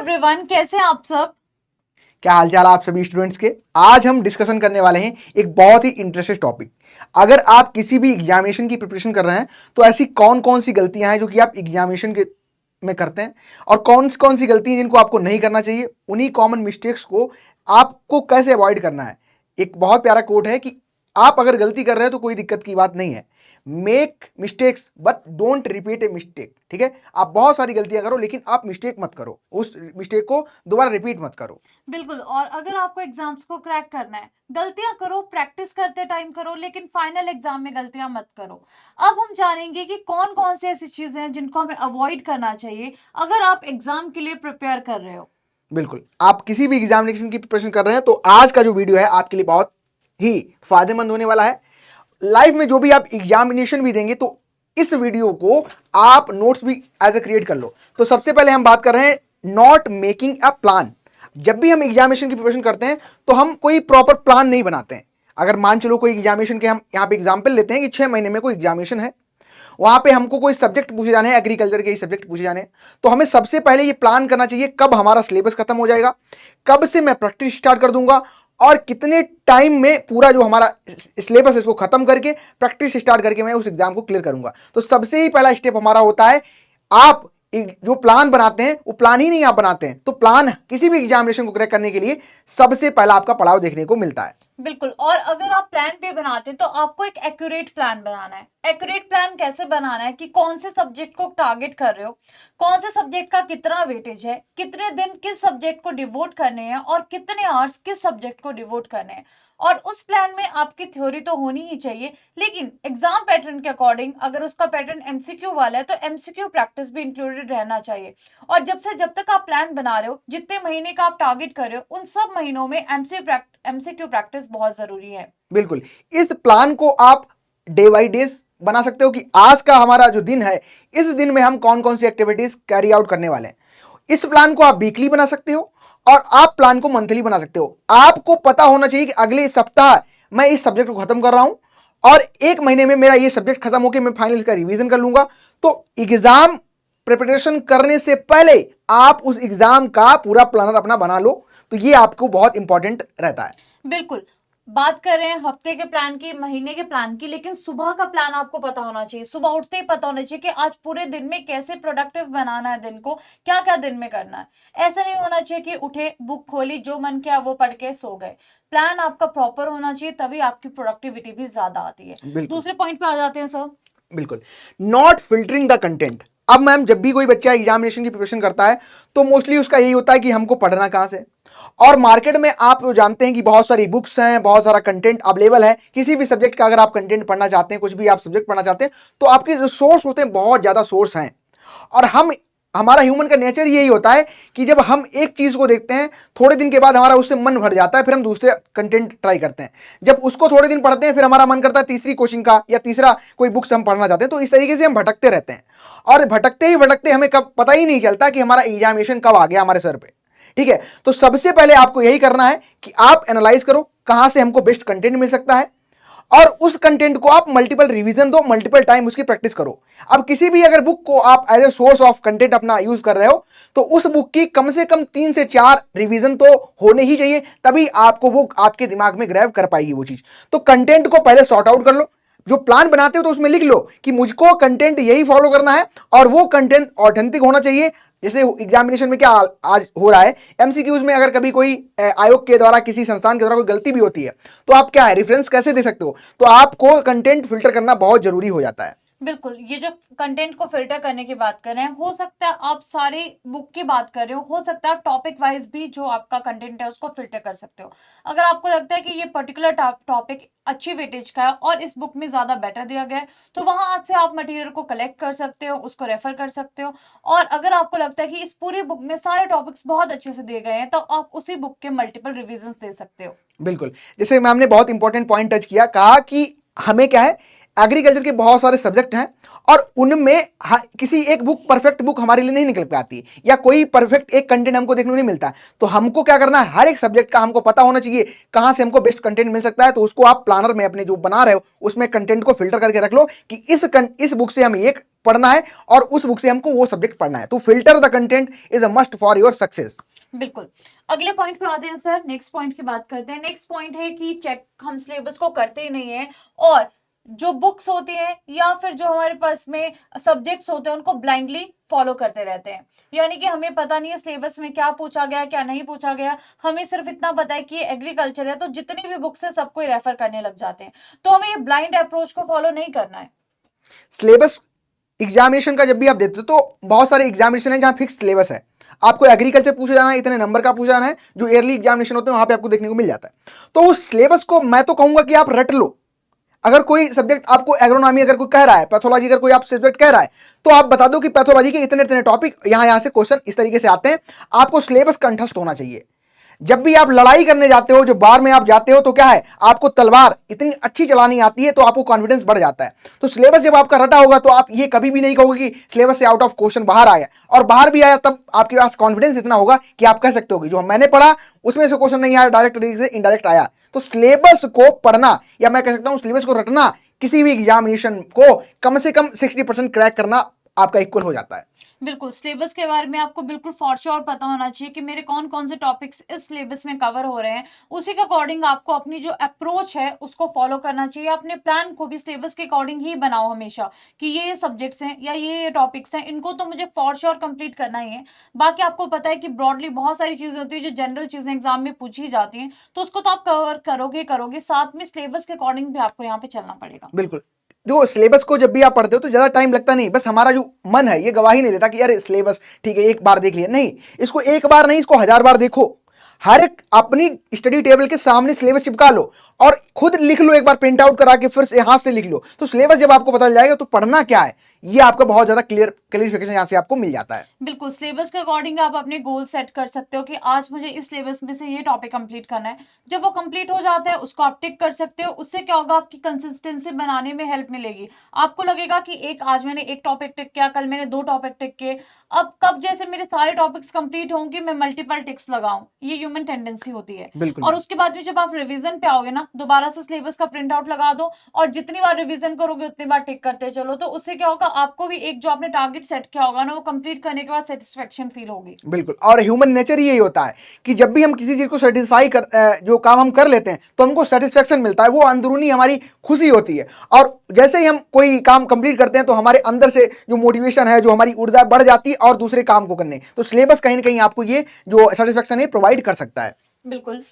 Everyone, कैसे हैं आप सब। क्या हालचाल आप सभी स्टूडेंट्स के। आज हम डिस्कशन करने वाले हैं एक बहुत ही इंटरेस्टिंग टॉपिक। अगर आप किसी भी एग्जामिनेशन की प्रिपरेशन कर रहे हैं तो ऐसी कौन कौन सी गलतियां हैं जो कि आप एग्जामिनेशन के में करते हैं और कौन कौन सी गलतियां जिनको आपको नहीं करना चाहिए, उन्हीं कॉमन मिस्टेक्स को आपको कैसे अवॉइड करना है। एक बहुत प्यारा कोट है कि आप अगर गलती कर रहे हैं तो कोई दिक्कत की बात नहीं है, make mistakes but don't repeat a mistake. ठीक है, आप बहुत सारी गलतियां करो लेकिन आप मिस्टेक मत करो, उस मिस्टेक को दोबारा रिपीट मत करो। बिल्कुल। और अगर आपको एग्जाम्स को क्रैक करना है, गलतियां करो, प्रैक्टिस करते टाइम करो, लेकिन फाइनल एग्जाम में गलतियां मत करो। अब हम जानेंगे कि कौन कौन सी ऐसी चीजें हैं जिनको हमें अवॉइड करना चाहिए अगर आप एग्जाम के लिए प्रिपेयर कर रहे हो। बिल्कुल, आप किसी भी एग्जामिनेशन की प्रिपरेशन कर रहे हैं तो आज का जो वीडियो है आपके लिए बहुत ही फायदेमंद होने वाला है। लाइफ में जो भी आप एग्जामिनेशन भी देंगे तो इस वीडियो को आप नोट्स भी एज ए क्रिएट कर लो। तो सबसे पहले हम बात कर रहे हैं नॉट मेकिंग अ प्लान। जब भी हम एग्जामिनेशन की प्रिपरेशन करते हैं तो हम कोई प्रॉपर प्लान नहीं बनाते हैं। अगर मान चलो कोई एग्जामिनेशन के हम यहाँ पे एग्जाम्पल लेते हैं कि 6 महीने में कोई एग्जामिनेशन है, वहां पे हमको कोई सब्जेक्ट पूछे जाने हैं, एग्रीकल्चर के ही सब्जेक्ट पूछे जाने हैं, तो हमें सबसे पहले ये प्लान करना चाहिए कब हमारा सिलेबस खत्म हो जाएगा, कब से मैं प्रैक्टिस स्टार्ट कर दूंगा और कितने टाइम में पूरा जो हमारा सिलेबस है इसको खत्म करके प्रैक्टिस स्टार्ट करके मैं उस एग्जाम को क्लियर करूंगा। तो सबसे ही पहला स्टेप हमारा होता है, आप जो प्लान बनाते हैं वो प्लान ही नहीं आप बनाते हैं। तो प्लान किसी भी एग्जामिनेशन को क्रैक करने के लिए सबसे पहला आपका पड़ाव देखने को मिलता है। बिल्कुल। और अगर आप प्लान पे बनाते हैं तो आपको एक एक्यूरेट प्लान बनाना है। एक्यूरेट प्लान कैसे बनाना है कि कौन से सब्जेक्ट को टारगेट कर रहे हो, कौन से सब्जेक्ट का कितना वेटेज है, कितने दिन किस सब्जेक्ट को डिवोट करने हैं और कितने आवर्स किस सब्जेक्ट को डिवोट करने हैं। और उस प्लान में आपकी थ्योरी तो होनी ही चाहिए, लेकिन एग्जाम पैटर्न के अकॉर्डिंग अगर उसका पैटर्न एमसीक्यू वाला है तो एमसीक्यू प्रैक्टिस भी इंक्लूडेड रहना चाहिए। और जब तक आप प्लान बना रहे हो, जितने महीने का आप टारगेट कर रहे हो, उन सब महीनों में एमसीक्यू प्रैक्टिस बहुत जरूरी है। बिल्कुल, इस प्लान को आप डे बाई डेज बना सकते हो कि आज का हमारा जो दिन है, इस दिन में हम कौन कौन सी एक्टिविटीज कैरी आउट करने वाले हैं। इस प्लान को आप वीकली बना सकते हो और आप प्लान को मंथली बना सकते हो। आपको पता होना चाहिए कि अगले सप्ताह मैं इस सब्जेक्ट को खत्म कर रहा हूं और एक महीने में मेरा ये सब्जेक्ट खत्म होकर मैं फाइनल इसका रिवीजन कर लूंगा। तो एग्जाम प्रिपरेशन करने से पहले आप उस एग्जाम का पूरा प्लानर अपना बना लो, तो ये आपको बहुत इंपॉर्टेंट रहता है। बिल्कुल। बात कर रहे हैं हफ्ते के प्लान की, महीने के प्लान की, लेकिन सुबह का प्लान आपको पता होना चाहिए। सुबह उठते ही पता होना चाहिए कि आज पूरे दिन में कैसे प्रोडक्टिव बनाना है, दिन को क्या क्या दिन में करना है। ऐसा नहीं होना चाहिए कि उठे, बुक खोली, जो मन किया वो पढ़ के सो गए। प्लान आपका प्रॉपर होना चाहिए, तभी आपकी प्रोडक्टिविटी भी ज्यादा आती है। दूसरे पॉइंट पे आ जाते हैं सर। बिल्कुल, नॉट फिल्टरिंग द कंटेंट। अब मैम जब भी कोई बच्चा एग्जामिनेशन की प्रिपरेशन करता है तो मोस्टली उसका यही होता है कि हमको पढ़ना कहां से। और मार्केट में आप तो जानते हैं कि बहुत सारी बुक्स हैं, बहुत सारा कंटेंट अवेलेबल है। किसी भी सब्जेक्ट का अगर आप कंटेंट पढ़ना चाहते हैं, कुछ भी आप सब्जेक्ट पढ़ना चाहते हैं, तो आपके जो सोर्स होते हैं बहुत ज्यादा सोर्स हैं। और हमारा ह्यूमन का नेचर यही होता है कि जब हम एक चीज को देखते हैं, थोड़े दिन के बाद हमारा उससे मन भर जाता है, फिर हम दूसरे कंटेंट ट्राई करते हैं। जब उसको थोड़े दिन पढ़ते हैं फिर हमारा मन करता है तीसरी कोचिंग का या तीसरा कोई बुक्स हम पढ़ना चाहते हैं। तो इस तरीके से हम भटकते रहते हैं और भटकते ही भटकते हमें कब पता ही नहीं चलता कि हमारा एग्जामिनेशन कब आ गया हमारे सर पे। ठीक है, तो सबसे पहले आपको यही करना है कि आप एनालाइज करो कहां से हमको बेस्ट कंटेंट मिल सकता है और उस कंटेंट को आप मल्टीपल रिवीजन दो, मल्टीपल टाइम उसकी प्रैक्टिस करो। अब किसी भी अगर बुक को आप as a source of content अपना यूज कर रहे हो तो उस बुक की कम से कम 3 से 4 रिवीजन तो होने ही चाहिए, तभी आपको बुक आपके दिमाग में ग्रैब कर पाएगी वो चीज। तो कंटेंट को पहले सॉर्ट आउट कर लो। जो प्लान बनाते हो तो उसमें लिख लो कि मुझको कंटेंट यही फॉलो करना है और वो कंटेंट ऑथेंटिक होना चाहिए। जैसे एग्जामिनेशन में क्या आज हो रहा है, एमसीक्यूज में अगर कभी कोई आयोग के द्वारा किसी संस्थान के द्वारा कोई गलती भी होती है तो आप क्या है रेफरेंस कैसे दे सकते हो। तो आपको कंटेंट फिल्टर करना बहुत जरूरी हो जाता है। बिल्कुल। ये जो कंटेंट को फिल्टर करने की बात कर रहे हैं, हो सकता है आप सारे बुक की बात कर रहे हो सकता है टॉपिक वाइज भी जो आपका कंटेंट है उसको फिल्टर कर सकते हो। अगर आपको लगता है कि ये पर्टिकुलर टॉपिक अच्छी वेटेज का है और इस बुक में ज्यादा बेटर दिया गया है, तो वहां से आप मटेरियल को कलेक्ट कर सकते हो, उसको रेफर कर सकते हो। और अगर आपको लगता है कि इस पूरी बुक में सारे टॉपिक्स बहुत अच्छे से दिए गए हैं, तो आप उसी बुक के मल्टीपल रिविजन दे सकते हो। बिल्कुल, जैसे मैम ने बहुत इंपॉर्टेंट पॉइंट टच किया, कहा कि हमें क्या है एग्रीकल्चर के बहुत सारे सब्जेक्ट हैं और उनमें किसी एक बुक परफेक्ट बुक हमारे लिए नहीं निकल पाती या कोई परफेक्ट एक कंटेंट हमको देखने को नहीं मिलता। तो हमको क्या करना है, हर एक सब्जेक्ट का हमको पता होना चाहिए कहां से हमको बेस्ट कंटेंट मिल सकता है। तो उसको आप प्लानर में अपने जो बना रहे हो उसमें कंटेंट को फिल्टर करके रख लो कि इस बुक से हमें एक पढ़ना है और उस बुक से हमको वो सब्जेक्ट पढ़ना है। तो filter the content is a must for your success. बिल्कुल। अगले पॉइंट पे आते हैं सर, नेक्स्ट पॉइंट की बात करते हैं। नेक्स्ट पॉइंट है कि चेक हम सिलेबस को करते ही नहीं है और जो बुक्स होती हैं या फिर जो हमारे पास में सब्जेक्ट्स होते हैं उनको ब्लाइंडली फॉलो करते रहते हैं। यानी कि हमें पता नहीं है सिलेबस में क्या पूछा गया क्या नहीं पूछा गया, हमें सिर्फ इतना पता है कि ये एग्रीकल्चर है तो जितनी भी बुक्स है सबको रेफर करने लग जाते हैं। तो हमें ये ब्लाइंड अप्रोच को फॉलो नहीं करना है। सिलेबस एग्जामिनेशन का जब भी आप देते हो तो बहुत सारे एग्जामिनेशन है जहां फिक्स सिलेबस है, आपको एग्रीकल्चर पूछा जाना है, इतने नंबर का पूछा जाना है, जो ईयरली एग्जामिनेशन होते हैं वहां पे आपको देखने को मिल जाता है। तो उस सिलेबस को मैं तो कहूंगा कि आप रट लो। अगर कोई सब्जेक्ट आपको एग्रोनॉमी अगर कोई कह रहा है, पैथोलॉजी अगर कोई आप सब्जेक्ट कह रहा है, तो आप बता दो कि पैथोलॉजी के इतने इतने टॉपिक यहां से क्वेश्चन इस तरीके से आते हैं। आपको सिलेबस कंठस्थ होना चाहिए। जब भी आप लड़ाई करने जाते हो, जो बार में आप जाते हो, तो क्या है, आपको तलवार इतनी अच्छी चलानी आती है तो आपको कॉन्फिडेंस बढ़ जाता है। तो सिलेबस जब आपका रटा होगा तो आप ये कभी भी नहीं कहोगे कि सिलेबस से आउट ऑफ क्वेश्चन बाहर आया, और बाहर भी आया तब आपके पास कॉन्फिडेंस इतना होगा कि आप कह सकते हो जो मैंने पढ़ा उसमें से क्वेश्चन नहीं आया, डायरेक्ट तरीके से इनडायरेक्ट आया। तो सिलेबस को पढ़ना, या मैं कह सकता हूं सिलेबस को रटना, किसी भी एग्जामिनेशन को कम से कम 60% क्रैक करना आपका इक्वल हो जाता है। बिल्कुल, सिलेबस के बारे में आपको बिल्कुल फॉर श्योर पता होना चाहिए कि मेरे कौन कौन से टॉपिक्स इस सिलेबस में कवर हो रहे हैं। उसी के अकॉर्डिंग आपको अपनी जो अप्रोच है उसको फॉलो करना चाहिए। अपने प्लान को भी सिलेबस के अकॉर्डिंग ही बनाओ हमेशा कि ये सब्जेक्ट्स हैं या ये टॉपिक्स हैं, इनको तो मुझे फॉर श्योर कंप्लीट करना ही है। बाकी आपको पता है कि ब्रॉडली बहुत सारी चीजें होती है जो जनरल चीजें एग्जाम में पूछी जाती हैं, तो उसको तो आप कवर करोगे, साथ में सिलेबस के अकॉर्डिंग भी आपको यहाँ पे चलना पड़ेगा। बिल्कुल, जो सिलेबस को जब भी आप पढ़ते हो तो ज्यादा टाइम लगता नहीं, बस हमारा जो मन है ये गवाही नहीं देता कि यार सिलेबस ठीक है एक बार देख लिया, नहीं, इसको एक बार नहीं, इसको 1000 बार देखो। हर एक अपनी स्टडी टेबल के सामने सिलेबस चिपका लो और खुद लिख लो, एक बार प्रिंट आउट करा के फिर से हाथ से लिख लो। तो सिलेबस जब आपको पता चल जाएगा तो पढ़ना क्या है ये आपका बहुत ज्यादा क्लियरिफिकेशन यहां से आपको मिल जाता है। बिल्कुल, सिलेबस के अकॉर्डिंग आप अपने गोल सेट कर सकते हो कि आज मुझे इस सिलेबस में से ये टॉपिक कंप्लीट करना है। जब वो कंप्लीट हो जाता है उसको आप टिक कर सकते हो। उससे क्या होगा, आपकी कंसिस्टेंसी बनाने में हेल्प मिलेगी। आपको लगेगा कि आज मैंने एक टॉपिक टिक किया, कल मैंने 2 टॉपिक टिक किए, अब कब जैसे मेरे सारे टॉपिक्स कंप्लीट होंगे मैं मल्टीपल टिक्स लगाऊं। ये ह्यूमन टेंडेंसी होती है। बिल्कुल। और उसके बाद में जब आप रिवीजन पे आओगे ना, दोबारा से सिलेबस का प्रिंट आउट लगा दो और जितनी बार रिवीजन करोगे उतनी बार टिक करते चलो। तो उससे क्या होगा, आपको भी एक जो आपने टारगेट सेट किया होगा ना, वो कंप्लीट करने के बाद सेटिस्फेक्शन फील होगी। बिल्कुल, और ह्यूमन नेचर यही होता है कि जब भी हम किसी चीज को सेटिस्फाई कर जो काम हम कर लेते हैं तो हमको सेटिस्फेक्शन मिलता है, वो अंदरूनी हमारी खुशी होती है। और जैसे ही हम कोई काम कंप्लीट करते हैं तो हमारे अंदर से जो मोटिवेशन है, जो हमारी ऊर्जा बढ़ जाती है और दूसरे काम को करने। तो सिलेबस कहीं ना कहीं आपको ये जो सेटिस्फेक्शन है प्रोवाइड कर सकता है। बिल्कुल।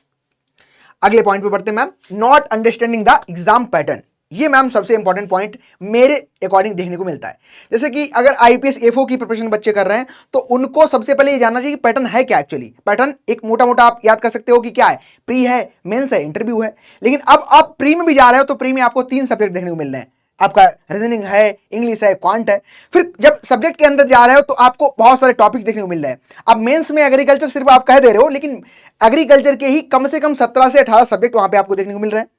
अगले पॉइंट पे बढ़ते हैं ma'am, not understanding the exam pattern. ये मैम सबसे इंपॉर्टेंट पॉइंट मेरे अकॉर्डिंग देखने को मिलता है। जैसे कि अगर आईपीएस एफओ की प्रिपरेशन बच्चे कर रहे हैं तो उनको सबसे पहले ये जानना चाहिए कि पैटर्न है क्या। एक्चुअली पैटर्न एक मोटा मोटा आप याद कर सकते हो कि क्या है, प्री है, मेंस है, इंटरव्यू है। लेकिन अब आप प्री में भी जा रहे हो तो प्री में आपको 3 सब्जेक्ट देखने को मिल रहे हैं, आपका रीजनिंग है, इंग्लिश है, क्वांट है। फिर जब सब्जेक्ट के अंदर जा रहे हो तो आपको बहुत सारे टॉपिक्स देखने को मिल रहे हैं। अब मेंस में एग्रीकल्चर सिर्फ आप कह दे रहे हो, लेकिन एग्रीकल्चर के ही कम से कम 17 से 18 सब्जेक्ट वहां पे आपको देखने को मिल रहे हैं।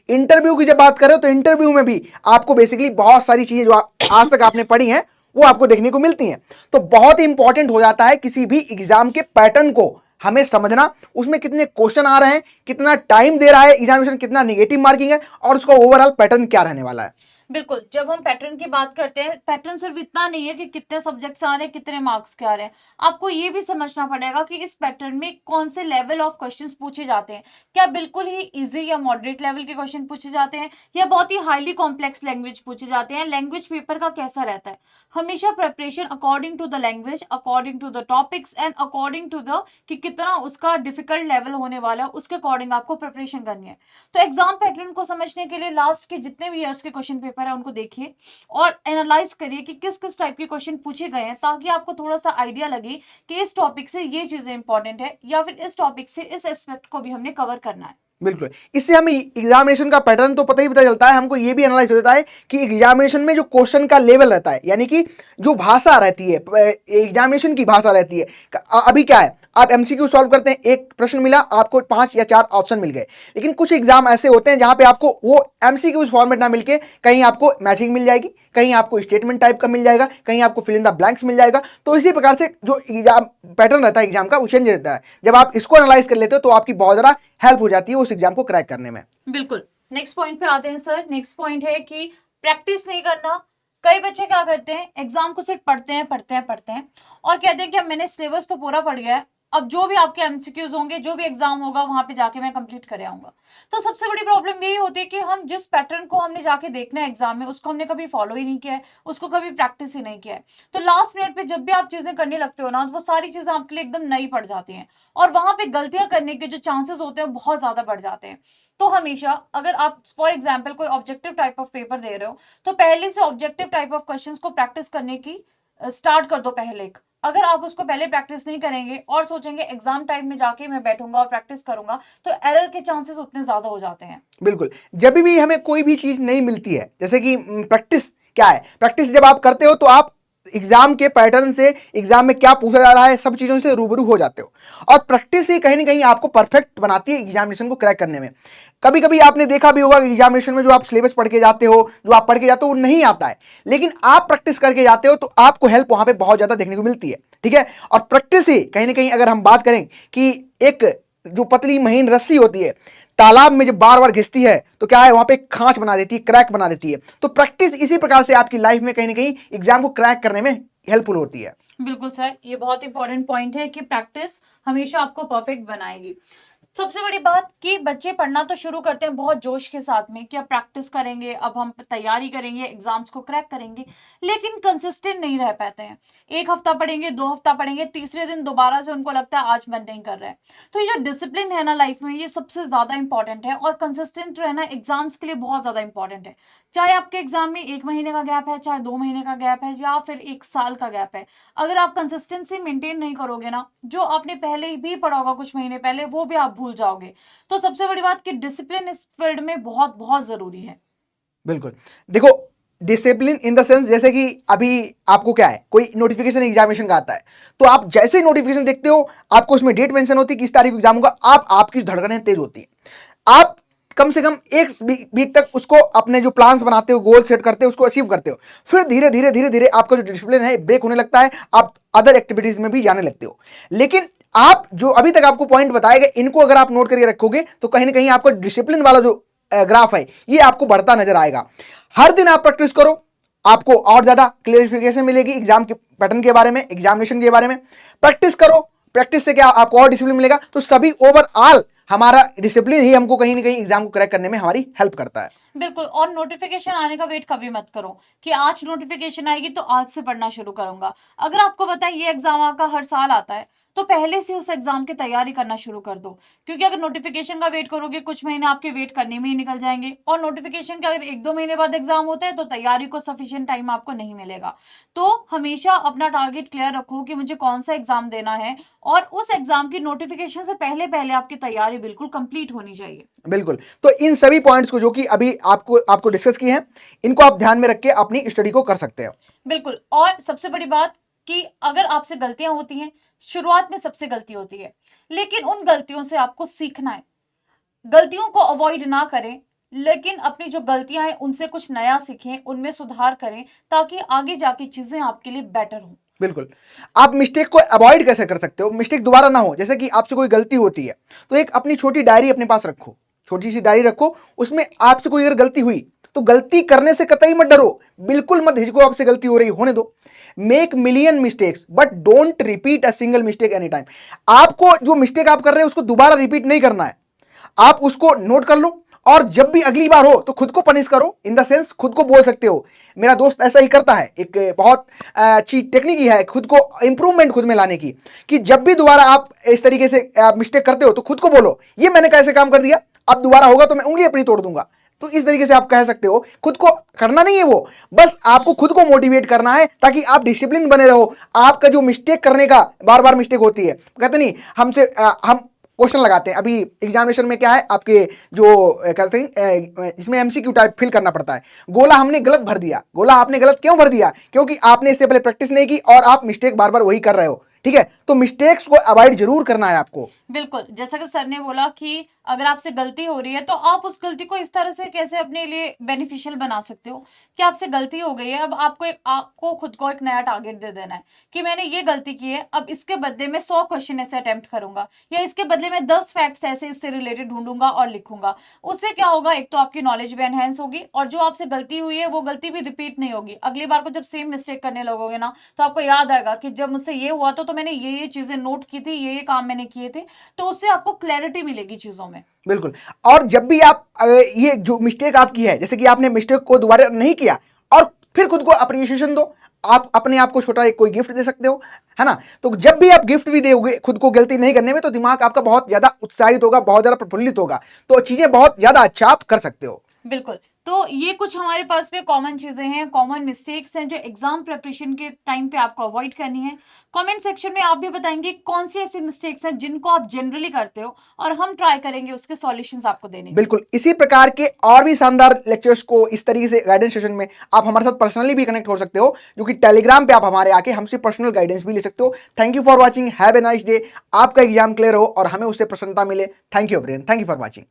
इंटरव्यू की जब बात करें तो इंटरव्यू में भी आपको बेसिकली बहुत सारी चीजें जो आज तक आपने पढ़ी हैं वो आपको देखने को मिलती हैं। तो बहुत ही इंपॉर्टेंट हो जाता है किसी भी एग्जाम के पैटर्न को हमें समझना, उसमें कितने क्वेश्चन आ रहे हैं, कितना टाइम दे रहा है एग्जामिनेशन, कितना नेगेटिव मार्किंग है और उसका ओवरऑल पैटर्न क्या रहने वाला है। बिल्कुल, जब हम पैटर्न की बात करते हैं, पैटर्न सिर्फ इतना नहीं है कि कितने सब्जेक्ट्स आ रहे हैं, कितने मार्क्स के आ रहे हैं। आपको ये भी समझना पड़ेगा कि इस पैटर्न में कौन से लेवल ऑफ क्वेश्चंस पूछे जाते हैं। क्या बिल्कुल ही इजी या मॉडरेट लेवल के क्वेश्चन पूछे जाते हैं या बहुत ही हाईली कॉम्प्लेक्स लैंग्वेज पूछे जाते हैं। लैंग्वेज पेपर का कैसा रहता है, हमेशा preparation according to the language, according to the topics and according to the कि कितना उसका डिफिकल्ट लेवल होने वाला है, उसके अकॉर्डिंग आपको प्रिपरेशन करनी है। तो एग्जाम पैटर्न को समझने के लिए लास्ट के जितने भी ईयर्स के क्वेश्चन पेपर है उनको देखिए और एनालाइज करिए कि किस किस टाइप के क्वेश्चन पूछे गए हैं, ताकि आपको थोड़ा सा आइडिया लगे कि इस टॉपिक से ये चीजें इंपॉर्टेंट है या फिर इस टॉपिक से इस एस्पेक्ट को भी हमने कवर करना है। बिल्कुल, इससे हमें एग्जामिनेशन का पैटर्न तो पता ही पता चलता है, हमको ये भी एनालाइज हो जाता है कि एग्जामिनेशन में जो क्वेश्चन का लेवल रहता है, यानी कि जो भाषा रहती है, एग्जामिनेशन की भाषा रहती है। अभी क्या है, आप एमसीक्यू सॉल्व करते हैं, एक प्रश्न मिला आपको 5 या 4 ऑप्शन मिल गए, लेकिन कुछ एग्जाम ऐसे होते हैं जहां पे आपको वो एमसीक्यू फॉर्मेट ना मिलके कहीं आपको मैचिंग मिल जाएगी, कहीं आपको स्टेटमेंट टाइप का मिल जाएगा, कहीं आपको फिल इन द ब्लैंक्स मिल जाएगा। तो इसी प्रकार से जो एग्जाम पैटर्न रहता है एग्जाम का, वो चेंज रहता है। जब आप इसको एनालाइज कर लेते हो तो आपकी बहुत ज्यादा हेल्प हो जाती है उस एग्जाम को क्रैक करने में। बिल्कुल। नेक्स्ट पॉइंट पे आते हैं सर। नेक्स्ट पॉइंट है कि प्रैक्टिस नहीं करना। कई बच्चे क्या करते हैं, एग्जाम को सिर्फ पढ़ते हैं पढ़ते हैं पढ़ते हैं और कहते हैं कि अब मैंने सिलेबस तो पूरा पढ़ गया है, अब जो भी आपके एमसीक्यूज होंगे, जो भी एग्जाम होगा, वहां पे जाके मैं कंप्लीट कर आऊंगा। तो सबसे बड़ी प्रॉब्लम यही होती है कि हम जिस पैटर्न को हमने जाके देखना है एग्जाम में, उसको हमने कभी फॉलो ही नहीं किया है, उसको कभी प्रैक्टिस ही नहीं किया है। तो लास्ट मिनट पे जब भी आप चीजें करने लगते हो ना, तो वो सारी चीजें आपके लिए एकदम नई पड़ जाती हैं और वहां पे गलतियां करने के जो चांसेस होते हैं वो बहुत ज्यादा बढ़ जाते हैं। तो हमेशा अगर आप फॉर एग्जाम्पल कोई ऑब्जेक्टिव टाइप ऑफ पेपर दे रहे हो, तो पहले से ऑब्जेक्टिव टाइप ऑफ क्वेश्चंस को प्रैक्टिस करने की स्टार्ट कर दो पहले। अगर आप उसको पहले प्रैक्टिस नहीं करेंगे और सोचेंगे एग्जाम टाइम में जाके मैं बैठूंगा और प्रैक्टिस करूंगा, तो एरर के चांसेस उतने ज्यादा हो जाते हैं। बिल्कुल, जब भी हमें कोई भी चीज नहीं मिलती है, जैसे कि प्रैक्टिस क्या है, प्रैक्टिस जब आप करते हो तो आप एग्जाम के पैटर्न से, एग्जाम में क्या पूछा जा रहा है, सब चीजों से रूबरू हो जाते हो। और प्रैक्टिस ही कहीं ना कहीं आपको परफेक्ट बनाती है एग्जामिनेशन को क्रैक करने में। कभी कभी आपने देखा भी होगा कि एग्जामिनेशन में जो आप सिलेबस पढ़ के जाते हो, जो आप पढ़ के जाते हो, वो नहीं आता है, लेकिन आप प्रैक्टिस करके जाते हो तो आपको हेल्प वहां पे बहुत ज्यादा देखने को मिलती है। ठीक है, और प्रैक्टिस ही कहीं ना कहीं, अगर हम बात करें कि एक जो पतली महीन रस्सी होती है, तालाब में जब बार बार घिसती है तो क्या है, वहां पे खांच बना देती है, क्रैक बना देती है। तो प्रैक्टिस इसी प्रकार से आपकी लाइफ में कहीं ना कहीं एग्जाम को क्रैक करने में हेल्पफुल होती है। बिल्कुल सर, ये बहुत इंपॉर्टेंट पॉइंट है कि प्रैक्टिस हमेशा आपको परफेक्ट बनाएगी। सबसे बड़ी बात कि बच्चे पढ़ना तो शुरू करते हैं बहुत जोश के साथ में कि अब प्रैक्टिस करेंगे, अब हम तैयारी करेंगे, एग्जाम्स को क्रैक करेंगे, लेकिन कंसिस्टेंट नहीं रह पाते हैं। एक हफ्ता पढ़ेंगे, 2 हफ्ता पढ़ेंगे, तीसरे दिन दोबारा से उनको लगता है आज मन नहीं कर रहा है। तो ये जो डिसिप्लिन है ना लाइफ में, ये सबसे ज्यादा इंपॉर्टेंट है और कंसिस्टेंट रहना एग्जाम्स के लिए बहुत ज्यादा इंपॉर्टेंट है। चाहे आपके एग्जाम में 1 महीने का गैप है, चाहे 2 महीने का गैप है, या फिर 1 साल का गैप है, अगर आप कंसिस्टेंसी मेंटेन नहीं करोगे ना, जो आपने पहले भी पढ़ा होगा कुछ महीने पहले, वो भी आप भूल जाओगे। तो सबसे बड़ी बात कि डिसिप्लिन इस फील्ड में बहुत बहुत जरूरी है। बिल्कुल, देखो डिसिप्लिन इन द सेंस, जैसे कि अभी आपको क्या है, कोई नोटिफिकेशन एग्जामिनेशन का आता है, तो आप जैसे ही नोटिफिकेशन देखते हो, आपको उसमें डेट मेंशन होती है कि इस तारीख को एग्जाम होगा, आपकी धड़कनें तेज होती है, आप कम से कम 1 वीक तक उसको अपने जो प्लान्स बनाते हो, गोल सेट करते हो, उसको अचीव करते हो। फिर धीरे धीरे धीरे धीरे आपका जो डिसिप्लिन है ब्रेक होने लगता है, आप अदर एक्टिविटीज में भी जाने लगते हो। लेकिन आप जो अभी तक आपको पॉइंट बताए गए, इनको अगर आप नोट करके रखोगे तो कहीं ना कहीं आपका डिसिप्लिन वाला जो ग्राफ है ये आपको बढ़ता नजर आएगा। हर दिन आप प्रैक्टिस करो, आपको और ज्यादा क्लियरिफिकेशन मिलेगी एग्जाम के पैटर्न के बारे में, एग्जामिनेशन के बारे में। प्रैक्टिस करो, प्रैक्टिस से क्या आपको और डिसिप्लिन मिलेगा। तो सभी ओवरऑल हमारा डिसिप्लिन ही हमको कहीं ना कहीं एग्जाम को क्रैक करने में हमारी हेल्प करता है। बिल्कुल। और नोटिफिकेशन आने का वेट कभी मत करो कि आज नोटिफिकेशन आएगी तो आज से पढ़ना शुरू करूंगा। अगर आपको पता है ये एग्जाम आपका हर साल आता है, तो पहले से उस एग्जाम की तैयारी करना शुरू कर दो। क्योंकि अगर नोटिफिकेशन का वेट करोगे, कुछ महीने आपके वेट करने में ही निकल जाएंगे, और नोटिफिकेशन के अगर 1-2 महीने बाद एग्जाम होता है तो तैयारी को सफिशिएंट टाइम आपको नहीं मिलेगा। तो हमेशा अपना टारगेट क्लियर रखो कि मुझे कौन सा एग्जाम देना है, और उस एग्जाम की नोटिफिकेशन से पहले पहले आपकी तैयारी बिल्कुल कंप्लीट होनी चाहिए। बिल्कुल, तो इन सभी पॉइंट्स को जो कि अभी आपको डिस्कस किए हैं, इनको आप ध्यान में रख के अपनी स्टडी को कर सकते हो। बिल्कुल। और सबसे बड़ी बात कि अगर आपसे गलतियां होती हैं, शुरुआत में सबसे गलती होती है, लेकिन उन गलतियों से आपको सीखना है। गलतियों को अवॉइड ना करें, लेकिन अपनी जो गलतियां हैं उनसे कुछ नया सीखें, उनमें सुधार करें, ताकि आगे जाके चीजें आपके लिए बेटर हो। बिल्कुल, आप मिस्टेक को अवॉइड कैसे कर सकते हो, मिस्टेक दोबारा ना हो। जैसे कि आपसे कोई गलती होती है तो एक अपनी छोटी डायरी अपने पास रखो, छोटी सी डायरी रखो, उसमें आपसे कोई अगर गलती हुई तो गलती करने से कतई मत डरो, बिल्कुल मत हिचको, आपसे गलती हो रही, होने दो। Make million mistakes but don't repeat a single mistake any time. आपको जो मिस्टेक आप कर रहे हैं उसको दोबारा रिपीट नहीं करना है, आप उसको नोट कर लो, और जब भी अगली बार हो तो खुद को पनिश करो। इन द सेंस, खुद को बोल सकते हो, मेरा दोस्त ऐसा ही करता है, एक बहुत अच्छी टेक्निक ही है खुद को इंप्रूवमेंट खुद में लाने की, कि जब भी दोबारा आप इस तरीके से मिस्टेक करते हो तो खुद को बोलो, ये मैंने कैसे काम कर दिया, अब दोबारा होगा तो मैं उंगली अपनी तोड़ दूंगा। तो इस तरीके से आप कह सकते हो, खुद को करना नहीं है वो, बस आपको खुद को मोटिवेट करना है ताकि आप डिसिप्लिन बने रहो। आपका जो मिस्टेक करने का, बार बार मिस्टेक होती है, कहते नहीं हमसे हम क्वेश्चन लगाते हैं। अभी एग्जामिनेशन में क्या है, आपके जो कहते हैं इसमें एमसीक्यू टाइप फिल करना पड़ता है। गोला हमने गलत भर दिया। गोला आपने गलत क्यों भर दिया? क्योंकि आपने इससे पहले प्रैक्टिस नहीं की और आप मिस्टेक बार बार वही कर रहे हो। ठीक है, तो मिस्टेक्स को अवॉइड जरूर करना है आपको। बिल्कुल, जैसा कि सर ने बोला कि अगर आपसे गलती हो रही है तो आप उस गलती को इस तरह से कैसे अपने लिए बेनिफिशियल बना सकते हो कि आपसे गलती हो गई है, अब आपको खुद को एक नया टारगेट दे देना है कि मैंने ये गलती की है, अब इसके बदले में 100 क्वेश्चन ऐसे अटेम्प्ट करूंगा या इसके बदले में 10 फैक्ट्स ऐसे इससे रिलेटेड ढूंढूंगा और लिखूंगा। उससे क्या होगा, एक तो आपकी नॉलेज भी एनहेंस होगी और जो आपसे गलती हुई है वो गलती भी रिपीट नहीं होगी। अगली बार को जब सेम मिस्टेक करने लगोगे ना तो आपको याद आएगा कि जब मुझसे ये हुआ तो मैंने ये चीजें नोट की थी, ये काम मैंने किए थे, तो उससे आपको क्लैरिटी मिलेगी चीजों में। बिल्कुल। और जब भी आप ये जो मिस्टेक आपकी है, जैसे कि आपने मिस्टेक को दोबारा नहीं किया और फिर खुद को अप्रिशिएशन दो, आप अपने आप को छोटा एक कोई गिफ्ट दे सकते हो, है ना। तो जब भी आप गिफ्ट भी दोगे खुद को गलती नहीं करने में, तो दिमाग आपका बहुत ज्यादा उत्साहित होगा, बहुत ज्यादा प्रफुल्लित होगा, तो चीजें बहुत ज्यादा अच्छा आप कर सकते हो। बिल्कुल, तो ये कुछ हमारे पास में कॉमन चीजें हैं, कॉमन मिस्टेक्स हैं जो एग्जाम प्रिपरेशन के टाइम पे आपको अवॉइड करनी है। कमेंट सेक्शन में आप भी बताएंगे कौन सी ऐसी मिस्टेक्स हैं जिनको आप जनरली करते हो और हम ट्राई करेंगे उसके सॉल्यूशंस आपको देने के। बिल्कुल, इसी प्रकार के और भी शानदार लेक्चर्स को इस तरीके से गाइडेंस सेशन में आप हमारे साथ पर्सनली भी कनेक्ट हो सकते हो, जो कि टेलीग्राम पे आप हमारे आके हमसे पर्सनल गाइडेंस भी ले सकते हो। Thank you for watching, have a nice day. आपका एग्जाम क्लियर हो और हमें उससे प्रसन्नता मिले। Thank you everyone, thank you for watching.